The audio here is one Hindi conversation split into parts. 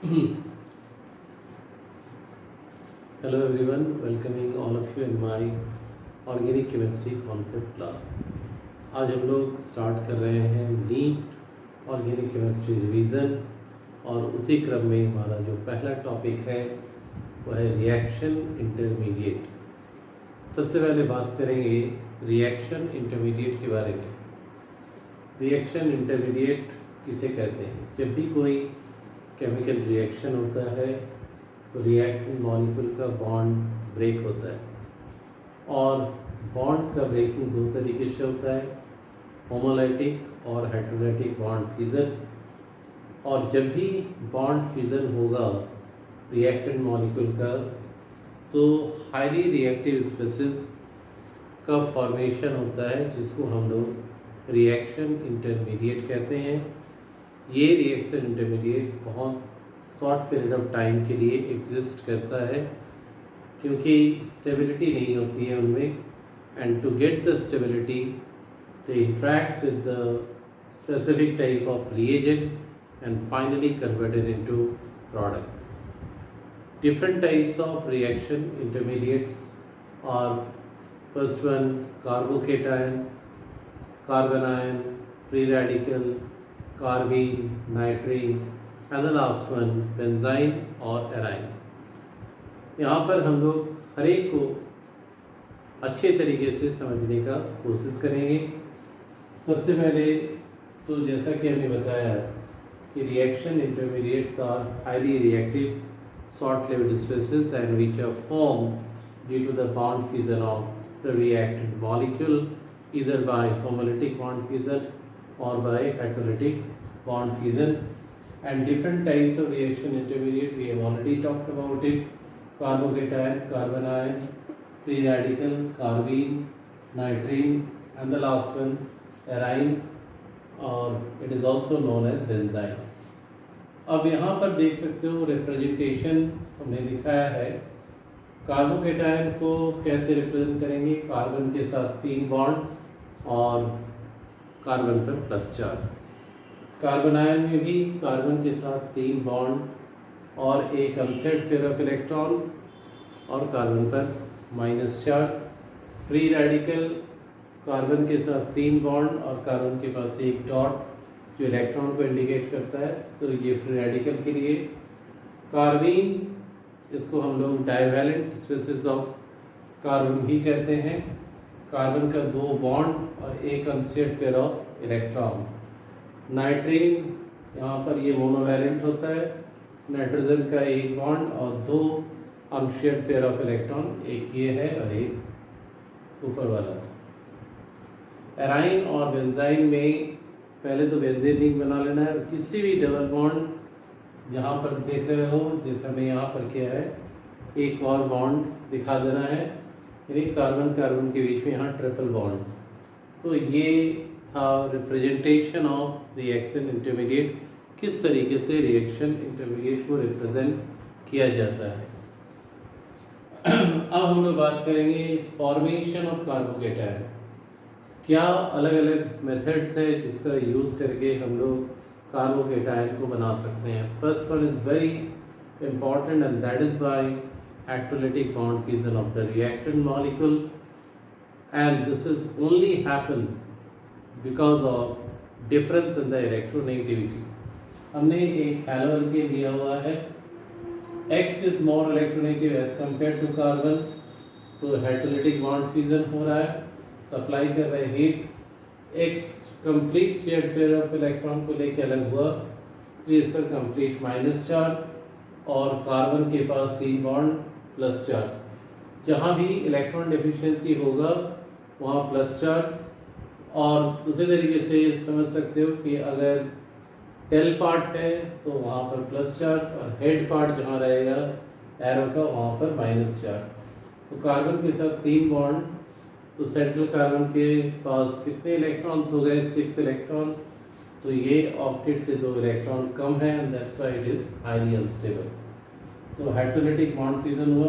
Hello everyone, welcoming all of you in my organic chemistry concept class. आज हम लोग स्टार्ट कर रहे हैं नीट ऑर्गेनिक केमिस्ट्री रिवीजन, और उसी क्रम में हमारा जो पहला टॉपिक है वह है रिएक्शन इंटरमीडिएट। सबसे पहले बात करेंगे रिएक्शन इंटरमीडिएट के बारे में। रिएक्शन इंटरमीडिएट किसे कहते हैं? जब भी कोई केमिकल रिएक्शन होता है तो रिएक्टेंट मॉलिक्यूल का बॉन्ड ब्रेक होता है, और बॉन्ड का ब्रेकिंग दो तरीके से होता है, होमोलाइटिक और हेटेरोलाइटिक बॉन्ड फ्यूजन। और जब भी बॉन्ड फ्यूजन होगा रिएक्टेंट मॉलिक्यूल का, तो हाईली रिएक्टिव स्पीशीज का फॉर्मेशन होता है, जिसको हम लोग रिएक्शन इंटरमीडिएट कहते हैं। ये रिएक्शन इंटरमीडिएट बहुत शॉर्ट पीरियड ऑफ टाइम के लिए एग्जिस्ट करता है, क्योंकि स्टेबिलिटी नहीं होती है उनमें, and to get the stability they interacts with the specific type of reagent and finally converted into product. Different types of reaction intermediates are first one carbocation, carbon ion, free radical, carbene, nitrene, and the last one benzyne और एराइन। यहाँ पर हम लोग हर एक को अच्छे तरीके से समझने का कोशिश करेंगे। सबसे पहले तो जैसा कि हमने बताया कि reaction intermediates are highly reactive short lived species and which are formed due to the bond fusion of the reactant molecule, either by homolytic bond fusion or by hydrolytic bond fusion. And different types of reaction intermediate we have already talked about it: carbocation, carbon ion, free radical, carbene, nitrene, and the last one arine, or it is also known as benzene. अब यहाँ पर देख सकते हो रिप्रेजेंटेशन हमने दिखाया है। कार्बोकेटायन को कैसे रिप्रेजेंट करेंगे? कार्बन के साथ 3 बॉन्ड और कार्बन पर प्लस चार्ज। कार्बन आयन में भी कार्बन के साथ 3 बॉन्ड और एक अनसेट पेयर ऑफ इलेक्ट्रॉन और कार्बन पर minus charge. Free radical, carbon के साथ 3 बॉन्ड और कार्बन के पास एक डॉट जो इलेक्ट्रॉन को इंडिकेट करता है, तो ये फ्री रेडिकल के लिए। कार्बीन, इसको हम लोग डाइवैलेंट स्पीशीज ऑफ कार्बन भी कहते हैं। कार्बन का 2 बॉन्ड और एक अनशेयर्ड पेयर ऑफ इलेक्ट्रॉन। नाइट्रीन, यहाँ पर ये मोनोवैलेंट होता है, नाइट्रोजन का 1 बॉन्ड और 2 अनशेयर्ड पेयर ऑफ इलेक्ट्रॉन, एक ये है और एक ऊपर वाला। एराइन और बेंजाइन में पहले तो बेंजीन रिंग बना लेना है, और किसी भी डबल बॉन्ड जहाँ पर देख रहे हो, जैसे हमने यहाँ पर किया है, एक और बॉन्ड दिखा देना है, यानी कार्बन कार्बन के बीच में यहाँ ट्रिपल बॉन्ड। तो ये था रिप्रेजेंटेशन ऑफ रिएक्शन इंटरमीडिएट, किस तरीके से रिएक्शन इंटरमीडिएट को रिप्रेजेंट किया जाता है। अब हम लोग बात करेंगे फॉर्मेशन ऑफ कार्बोकेटायन। क्या अलग अलग मेथड्स है जिसका यूज़ करके हम लोग कार्बोकेटायन को बना सकते हैं। First one is very important, and that is by electrolytic bond fusion of the reactant molecule, and this is only happen because of difference in the electronegativity. हमने एक हैलो अल्केन लिया हुआ है, X is more electronegative as compared to carbon, तो हेटेरोलाइटिक बॉन्ड फ्यूजन हो रहा है, सप्लाई कर रहे heat, X complete shared pair of electron को लेके अलग हुआ, तो इस पर कंप्लीट माइनस चार्ज, और कार्बन के पास 3 बॉन्ड प्लस चार्ज। जहाँ भी इलेक्ट्रॉन डेफिशिएंसी होगा वहाँ प्लस चार्ज। और दूसरे तरीके से समझ सकते हो कि अगर टेल पार्ट है तो वहाँ पर प्लस चार्ज, और हेड पार्ट जहाँ रहेगा एरो का वहाँ पर माइनस चार्ज। तो कार्बन के साथ 3 बॉन्ड, तो सेंट्रल कार्बन के पास कितने इलेक्ट्रॉन्स हो गए? 6 इलेक्ट्रॉन। तो ये ऑक्टेट से 2 इलेक्ट्रॉन कम है, and that's why it is highly unstable. तो हेटेरोलाइटिक बॉन्ड फ्यूजन हुआ।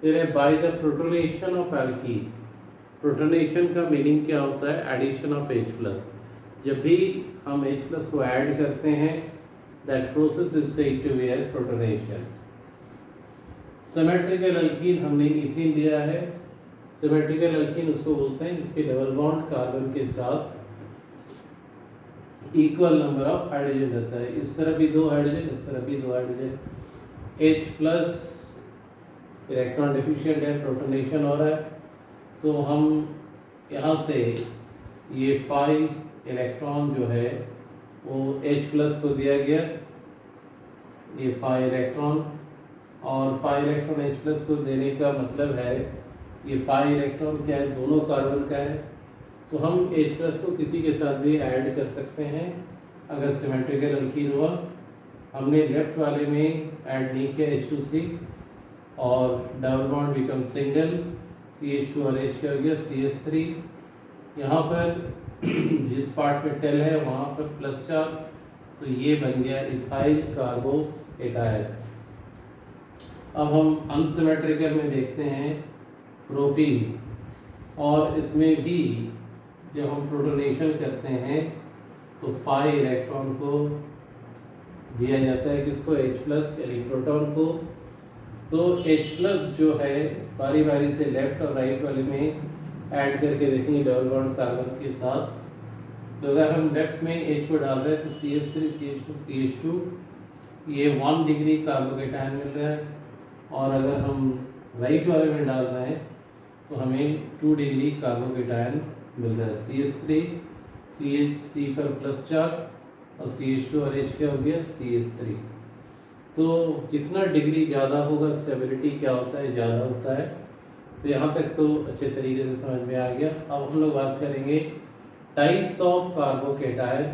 फिर है by the protonation of alkene. Protonation का मीनिंग क्या होता है? Addition of H+। जब भी हम H+ को ऐड करते हैं That process is said to be as protonation. Symmetrical alkyne हमने इथीन लिया है. सिमेट्रिकल अल्कीन उसको बोलते हैं जिसके डबल बॉन्ड कार्बन के साथ इक्वल नंबर ऑफ हाइड्रोजन रहता है. इस तरह भी 2 हाइड्रोजन, इस तरह भी 2 hydrogen. H plus electron deficient है, प्रोटोनेशन हो रहा है. तो हम यहाँ से ये पाई इलेक्ट्रॉन जो है वो H प्लस को दिया गया, ये पाई इलेक्ट्रॉन, और पाई इलेक्ट्रॉन H प्लस को देने का मतलब है ये पाई इलेक्ट्रॉन क्या है, दोनों कार्बन का है. तो हम H प्लस को किसी के साथ भी ऐड कर सकते हैं अगर सिमेट्रिकल अल्कीन हुआ. हमने लेफ्ट वाले में ऐड नहीं किया H2C, और double bond become single, CH2 और H का हो गया CH3. यहाँ पर जिस पार्ट में टेल है वहाँ पर प्लस चार्ज, तो ये बन गया इथाइल कार्बोकेटायन. अब हम अनसिमेट्रिकल में देखते हैं प्रोपीन, और इसमें भी जब हम प्रोटोनेशन करते हैं तो पाई इलेक्ट्रॉन को दिया जाता है किसको, H प्लस यानी प्रोटॉन को. तो H प्लस जो है बारी बारी से लेफ्ट और राइट वाले में ऐड करके देखेंगे डबल बॉन्ड कार्बन के साथ. तो अगर हम लेफ्ट में H को डाल रहे हैं तो CH3 CH2 CH2, ये 1 डिग्री कार्बोकेटायन मिल रहा है. और अगर हम राइट वाले में डाल रहे हैं तो हमें 2 डिग्री कार्बोकेटायन मिल रहा है. CH3 CH3 पर प्लस चार्ज, और CH2 और H क्या हो गया CH3. तो जितना डिग्री ज़्यादा होगा स्टेबिलिटी क्या होता है, ज़्यादा होता है. तो यहाँ तक तो अच्छे तरीके से समझ में आ गया. अब हम लोग बात करेंगे टाइप्स ऑफ कार्बोकेटायन.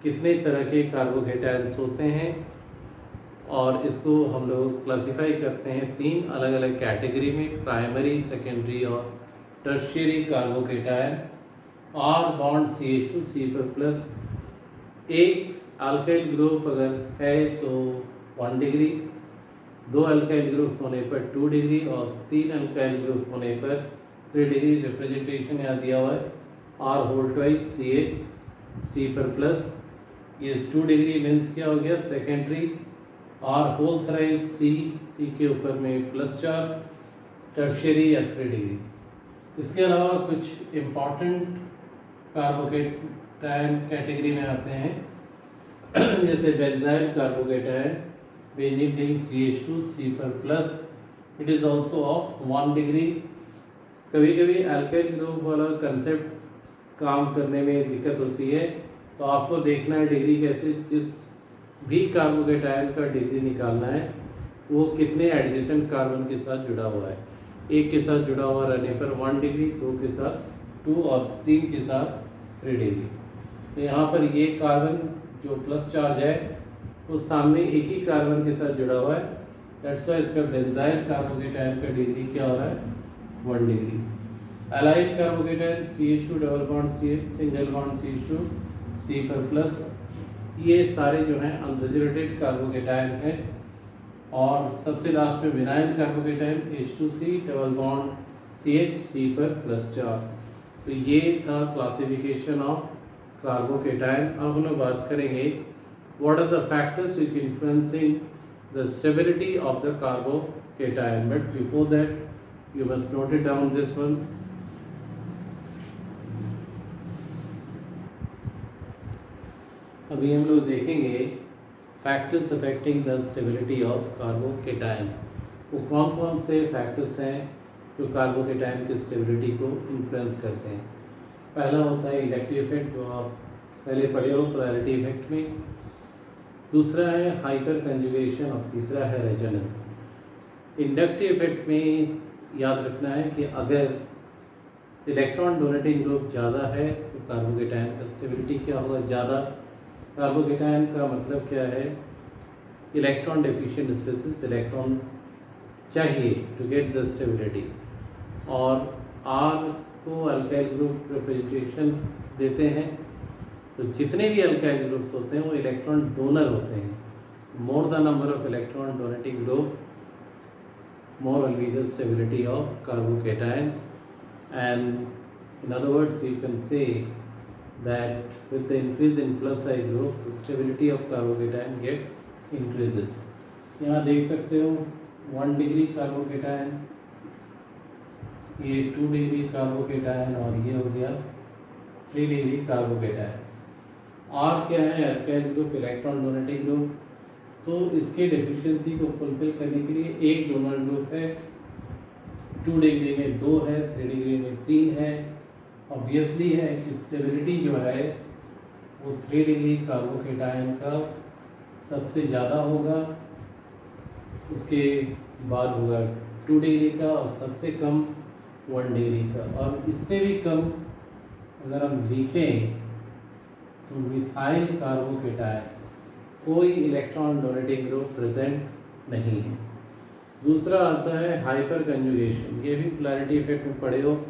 कितने तरह के कार्बोकेटायन्स होते हैं, और इसको हम लोग क्लासिफाई करते हैं 3 अलग अलग कैटेगरी में, प्राइमरी, सेकेंडरी और tertiary carbocation. R bond CH2 C पर प्लस. एक अल्काइल ग्रुप अगर है तो 1 डिग्री, 2 अल्काइल ग्रुप होने पर 2 डिग्री, और 3 अल्काइल ग्रुप होने पर 3 डिग्री. रिप्रेजेंटेशन यहाँ दिया हुआ है R whole twice CH C पर प्लस. ये 2 डिग्री मीन्स क्या हो गया secondary. R whole thrice C के ऊपर में प्लस चार्ज, टर्शियरी या 3 डिग्री. इसके अलावा कुछ इम्पॉर्टेंट कार्बोकेटायन कैटेगरी में आते हैं जैसे benzyl carbocation, benzene ring CH2 C पर plus. It is also of 1 degree. कभी कभी अल्काइल ग्रुप वाला कंसेप्ट काम करने में दिक्कत होती है, तो आपको देखना है डिग्री कैसे, जिस भी कार्बोकेटायन का डिग्री निकालना है वो कितने एडजेसेंट कार्बन के साथ जुड़ा हुआ है. एक के साथ जुड़ा हुआ रहने पर 1 डिग्री, 2 के साथ 2, और 3 के साथ 3 डिग्री. तो यहाँ पर ये कार्बन जो प्लस चार्ज है वो सामने एक ही कार्बन के साथ जुड़ा हुआ है. दैट्स व्हाई इसका बेंजाइल कार्बोकेटायन का डिग्री क्या हो रहा है 1 degree. Allyl carbocation CH2 double bond CH, single bond CH2 C पर प्लस. ये सारे जो हैं अनसैचुरेटेड कार्बोकेटायन हैं. और सबसे लास्ट में vinyl carbocation H2C double bond CH C पर प्लस चार्ज. तो ये था क्लासिफिकेशन ऑफ कार्बोकेटायन. अब हम लोग बात करेंगे what are the factors which influencing the stability of the carbocation. But before that you must note it down this one. अभी हम लोग देखेंगे factors affecting the stability of carbocation. वो कौन कौन से फैक्टर्स हैं जो कार्बोकेटायन की स्टेबिलिटी को इन्फ्लुएंस करते हैं. पहला होता है इंडक्टिव इफेक्ट, जो आप पहले पढ़े हो पोलैरिटी इफेक्ट में. दूसरा है हाइपर कंजुगेशन, और तीसरा है रेजोनेंस. इंडक्टिव इफेक्ट में याद रखना है कि अगर इलेक्ट्रॉन डोनेटिंग ग्रुप ज़्यादा है तो कार्बोकेटायन का स्टेबिलिटी क्या होगा, ज़्यादा. कार्बोकेटायन का मतलब क्या है, इलेक्ट्रॉन डेफिशिएंट स्पेसीज, इलेक्ट्रॉन चाहिए टू गेट द स्टेबिलिटी. और R को अल्काइल ग्रुप रिप्रेजेंटेशन देते हैं. तो जितने भी अल्काइल ग्रुप्स होते हैं वो इलेक्ट्रॉन डोनर होते हैं. More the number of electron donating group, more will be the stability of carbocation. And in other words, you can say that with the increase in plus I group, the stability of carbocation get increases. यहाँ देख सकते हो 1 डिग्री कार्बोकेटायन, ये 2 डिग्री कार्बोकेटायन और ये हो गया 3 डिग्री कार्बोकेटायन। आर क्या है? Alkyl group, electron donating group. तो इसके डेफिशिएंसी को फुलफिल करने के लिए एक डोनर ग्रुप है, 2 डिग्री में 2 है, 3 डिग्री में 3 है। ऑब्वियसली है कि स्टेबिलिटी जो है वो 3 डिग्री कार्बोकेटायन का सबसे ज़्यादा होगा, उसके बाद होगा 2 डिग्री का और सबसे कम 1 डिग्री का। और इससे भी कम अगर हम लिखें तो मिथाइल कार्बोकेटायन, कोई इलेक्ट्रॉन डोनेटिंग ग्रुप प्रेजेंट नहीं है। दूसरा आता है हाइपर कंजुगेशन, ये भी पोलैरिटी इफेक्ट में पढ़े हो।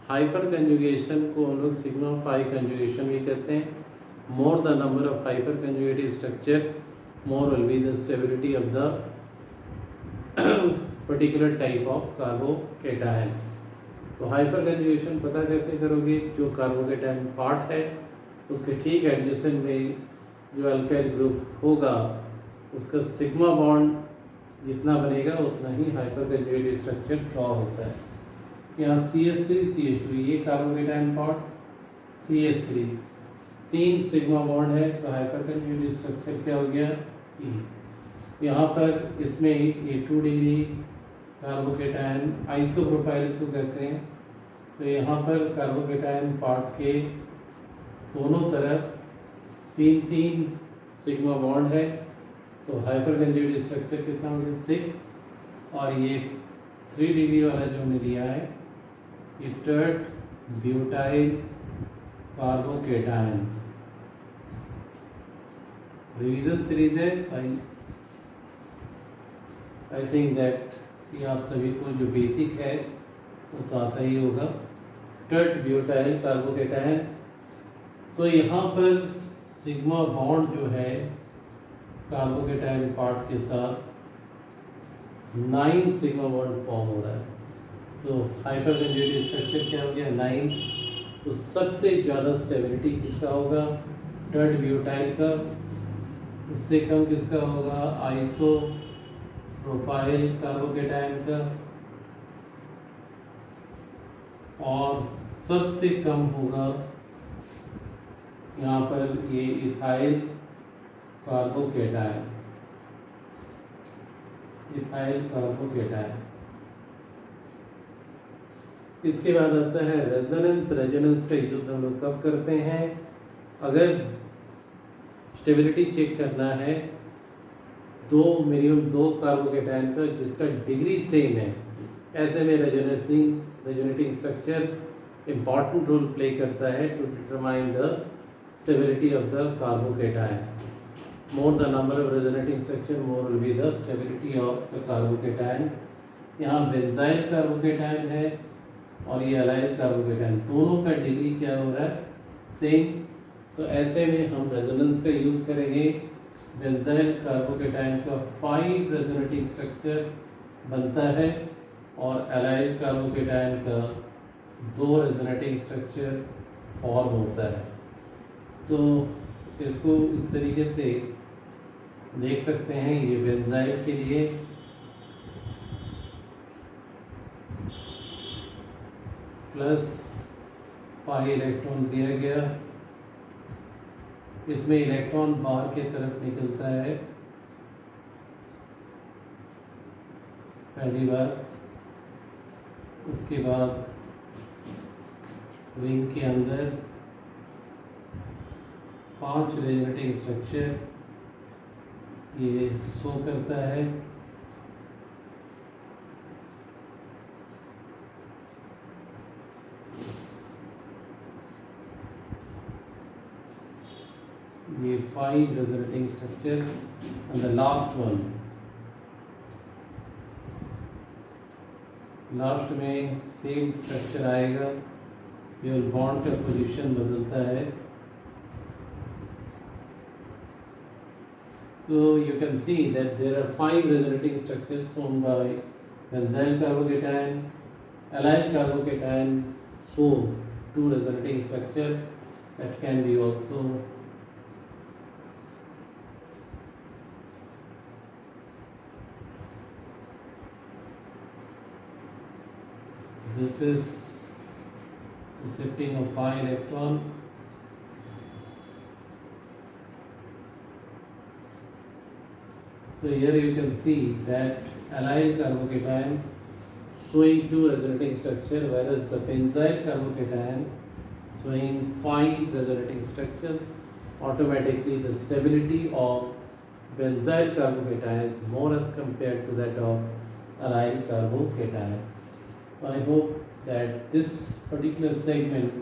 हाइपर कंजुगेशन को हम लोग सिग्मा पाई कंजुगेशन भी कहते हैं। More the number of hyper conjugative structure, more will be the stability of the particular type of carbocation. तो हाइपर कंजुगेशन पता कैसे करोगे? जो कार्बोकेटायन पार्ट है उसके ठीक एडजेसेंट में जो अल्काइल ग्रुप होगा उसका सिग्मा बॉन्ड जितना बनेगा उतना ही हाइपर कंजुगेटिव स्ट्रक्चर ड्रॉ होता है। यहाँ CH3 CH2 ये carbocation part, CH3 3 sigma bond है तो हाइपर कंजुगेटिव स्ट्रक्चर क्या हो गया? E। यहाँ पर इसमें ये 2 डिग्री कार्बोकेटायन आइसोप्रोपाइल इसको कहते हैं। तो यहाँ पर कार्बोकेटायन पार्ट के दोनों तरफ 3 सिग्मा बॉन्ड है तो हाइपर कंजुगेटिव स्ट्रक्चर कितना हो गया? 6। और ये 3 डिग्री वाला जो हमने लिया है ये tert butyl carbocation. Revision series है, आई थिंक दैट ये आप सभी को जो बेसिक है वो तो आता ही होगा। टर्ट ब्यूटाइल कार्बोकेटायन, तो यहाँ पर सिग्मा बॉन्ड जो है कार्बोकेटायन पार्ट के साथ 9 सिग्मा बॉन्ड फॉर्म हो रहा है। तो हाइपर कंजुगेटिव स्ट्रक्चर क्या हो गया? 9। तो सबसे ज़्यादा स्टेबिलिटी किसका होगा? टर्ट ब्यूटाइल का। उससे कम किसका होगा? आइसो प्रोपाइल कार्बोकेटायन का। और सबसे कम होगा यहाँ पर ये इथाइल कार्बोकेटायन, इथाइल कार्बोकेटायन। इसके बाद आता है रेजोनेंस। रेजोनेंस का यूज हम लोग कब करते हैं? अगर स्टेबिलिटी चेक करना है मिनिमम 2 कार्बोकेटायन का जिसका डिग्री सेम है, ऐसे में resonating structure important role play करता है to determine the stability of the carbocation. More the number of resonating structure, more will be the stability of the carbocation. यहाँ बेंजाइल कार्बोकेटायन है और ये अलाइल कार्बोकेटायन, दोनों का डिग्री क्या हो रहा है? सेम। तो ऐसे में हम रेजोनेंस का यूज़ करेंगे। बेंजाइल कार्बोकेटायन का 5 रेजोनेटिंग स्ट्रक्चर बनता है और अलाइल कार्बोकेटायन का 2 रेजोनेटिंग स्ट्रक्चर फॉर्म होता है। तो इसको इस तरीके से देख सकते हैं। ये बेंजाइल के लिए प्लस पाई इलेक्ट्रॉन दिया गया, इसमें इलेक्ट्रॉन बाहर की तरफ निकलता है पहली बार। उसके बाद रिंग के अंदर 5 रेजोनेटिंग स्ट्रक्चर ये शो करता है। ये 5 resonating structure and the last में सेम स्ट्रक्चर आएगा, केवल बॉन्ड का पोजीशन बदलता है। So you can see that there are 5 resonating structures shown by benzyl carbocation. Allyl carbocation shows 2 resonating structure that can be also this is the shifting of pi electron. So here you can see that allyl carbocation showing 2 resonating structure, whereas the benzyl carbocation showing 5 resonating structures. Automatically the stability of benzyl carbocation is more as compared to that of allyl carbocation. I hope that this particular segment,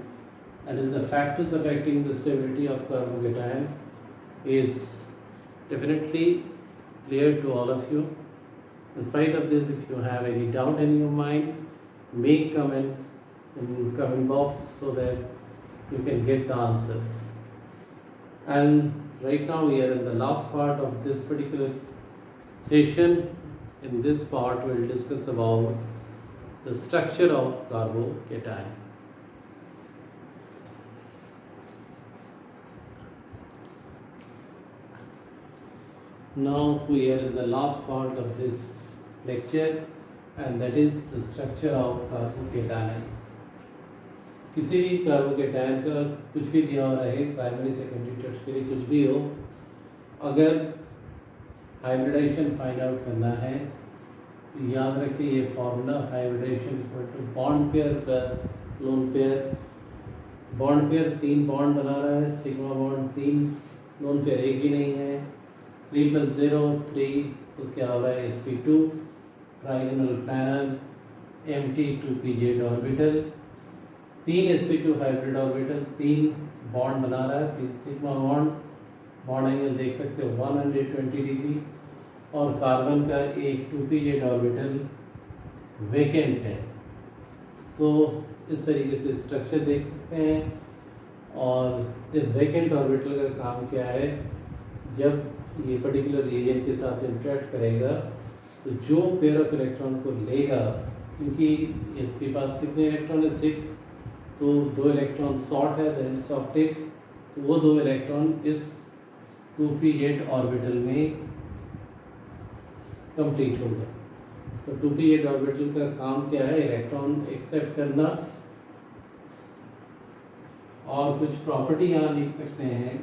that is the factors affecting the stability of carbocation, is definitely clear to all of you. In spite of this, if you have any doubt in your mind, make comment in comment box so that you can get the answer. And right now we are in the last part of this particular session. In this part we will discuss about the structure of carbocation. Now we are in the last part of this lecture, and that is the structure of carbocation. किसी भी कार्बोकेटायन का कुछ भी दिया हो रहे, प्राइमरी सेकेंडरी टर्शियरी कुछ भी हो, अगर हाइब्रिडाइजेशन फाइंड आउट करना है तो याद रखिए ये formula hybridisation equal to bond pair पर lone pair. Bond pair 3 bond बना रहा है, सिग्मा बॉन्ड 3, लोन पेयर एक ही नहीं है. 3 + 0 3, तो क्या हो रहा है sp2 trigonal panel Mt2pz orbital. 3 sp2 hybrid orbital, 3 bond बना रहा है, 3 सिग्मा बॉन्ड. बॉन्ड एंगल देख सकते हो 120 डिग्री. और कार्बन का एक 2pz ऑर्बिटल वेकेंट है. तो इस तरीके से स्ट्रक्चर देख सकते हैं. और इस वेकेंट ऑर्बिटल का काम क्या है, जब ये पर्टिकुलर रिएजेंट के साथ इंटरेक्ट करेगा तो जो पेयर ऑफ इलेक्ट्रॉन को लेगा, क्योंकि इसके पास कितने इलेक्ट्रॉन है 6, तो 2 इलेक्ट्रॉन शॉर्ट है द एंड्स ऑफ टिप, तो वो 2 इलेक्ट्रॉन इस 2pz ऑर्बिटल में कंप्लीट होगा. तो 2pz ऑर्बिटल का काम क्या है, इलेक्ट्रॉन एक्सेप्ट करना. और कुछ प्रॉपर्टी यहाँ लिख सकते हैं.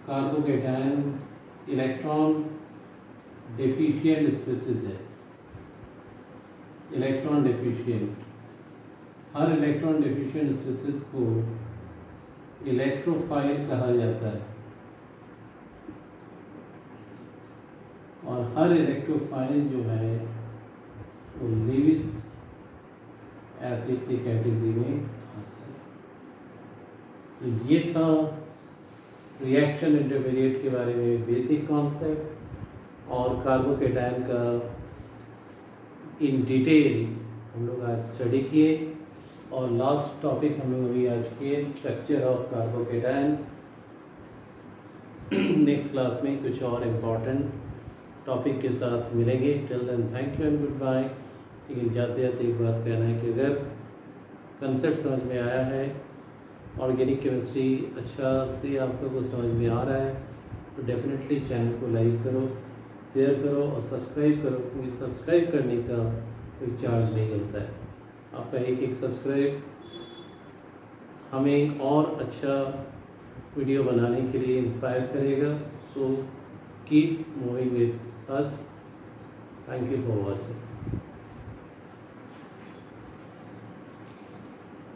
कार्बोकेटायन इलेक्ट्रॉन डेफिशिएंट स्पीसीज है, इलेक्ट्रॉन डेफिशिएंट. हर इलेक्ट्रॉन डेफिशिएंट स्पीसीज को इलेक्ट्रोफाइल कहा जाता है, और हर इलेक्ट्रोफाइल जो है वो लीविस एसिड की कैटेगरी में आता है. तो ये था रिएक्शन इंटरमीडिएट के बारे में बेसिक कॉन्सेप्ट, और कार्बोकेटायन का इन डिटेल हम लोग आज स्टडी किए. और लास्ट टॉपिक हम लोग अभी आज किए structure of carbocation. Next class में कुछ और इम्पॉर्टेंट टॉपिक के साथ मिलेंगे. Till then thank you and good bye. लेकिन जाते जाते एक बात कहना है कि अगर कंसेप्ट समझ में आया है, ऑर्गेनिक केमिस्ट्री अच्छा से आप लोगों को समझ में आ रहा है, तो डेफिनेटली चैनल को लाइक करो, शेयर करो और सब्सक्राइब करो, क्योंकि सब्सक्राइब करने का कोई चार्ज नहीं मिलता है. आपका एक सब्सक्राइब हमें और अच्छा वीडियो बनाने के लिए इंस्पायर करेगा. So keep moving with us. Thank you for watching.